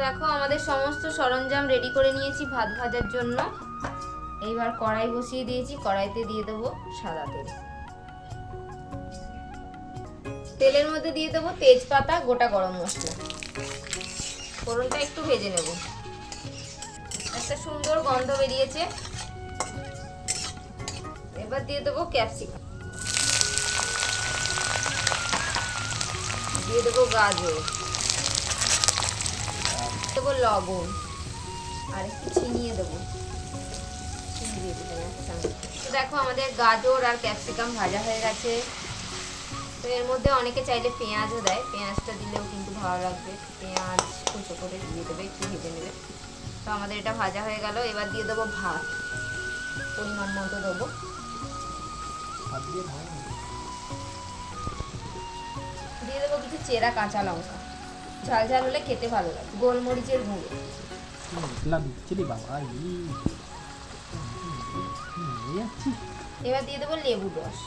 দেখো আমাদের সমস্ত সরঞ্জাম রেডি করে নিয়েছি ভাত ভাজার জন্য। এইবার কড়াই বসিয়ে দিয়েছি, কড়াইতে দিয়ে দেবো সাদা তেল। তেলের মধ্যে দিয়ে দেবো তেজপাতা, গোটা গরম মশলা। ফোড়নটা একটু ভেজে নেব। একটা সুন্দর গন্ধ বেরিয়েছে। এবার দিয়ে দেবো ক্যাপসিকাম, দিয়ে দেবো গাজর, দেবো লবণ আর একটু চিনিয়ে দেবো। চিনি দিয়ে দেবো এক চামচ। তো দেখো আমাদের গাজর আর ক্যাপসিকাম ভাজা হয়ে গেছে। তো এর মধ্যে অনেকে চাইলে পেঁয়াজও দেয়, পেঁয়াজটা দিলেও কিন্তু ভালো লাগবে। পেঁয়াজ কুচো করে দিয়ে দেবে, একটু ভেজে নেবে। তো আমাদের এটা ভাজা হয়ে গেল। এবার দিয়ে দেবো ভাত, পরিমাণ মতো দেবো। দিয়ে দেবো কিছু চেরা কাঁচা লঙ্কা, ঝাল ঝাল হলে খেতে ভালো লাগে। গোলমরিচের গুঁড়ো। এবার দিয়ে দেবো লেবুর রস।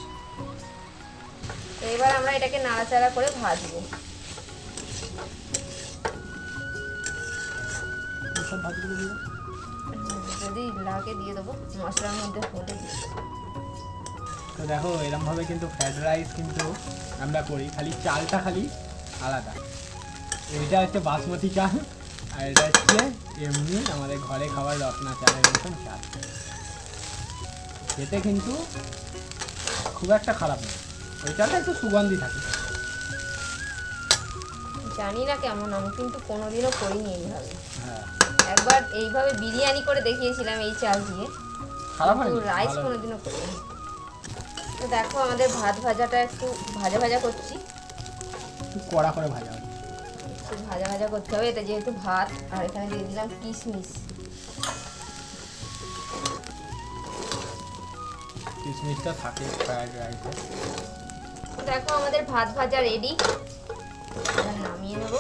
তো এবার আমরা এটাকে নাড়াচাড়া করে ভাজবো। যদি লাগে দিয়ে দেবো, মশলার মধ্যে হলে দিয়ে দেবো। তো দেখো এরকম ভাবে কিন্তু ফ্রাইড রাইস কিন্তু আমরা করি, খালি চালটা খালি আলাদা। এটা হচ্ছে বাসমতি চাল আর এটা হচ্ছে এমনি আমাদের ঘরে খাবার রত্না চালের মতন চাল। খেতে কিন্তু খুব একটা খারাপ না, ওই চালটা একটু সুগন্ধি থাকে। জানি না কেমন, আমি কিন্তু কোনোদিনও করিনি এইভাবে। হ্যাঁ, একবার এইভাবে বিরিয়ানি করে দেখিয়েছিলাম এই চাল দিয়ে, খারাপ হয় রাইস কোনোদিনও করিনি। তো দেখো আমাদের ভাত ভাজাটা একটু ভাজা ভাজা করছি, একটু কড়া করে ভাজা হয়। একটু ভাজা ভাজা করতে হবে। এটা যেহেতু ভাত, আর এখানে দিয়ে দিলাম কিশমিশ। কিশমিশটা থাকে ফ্রাইড রাইসে। দেখো আমাদের ভাত ভাজা রেডি। এবার নামিয়ে নেবো।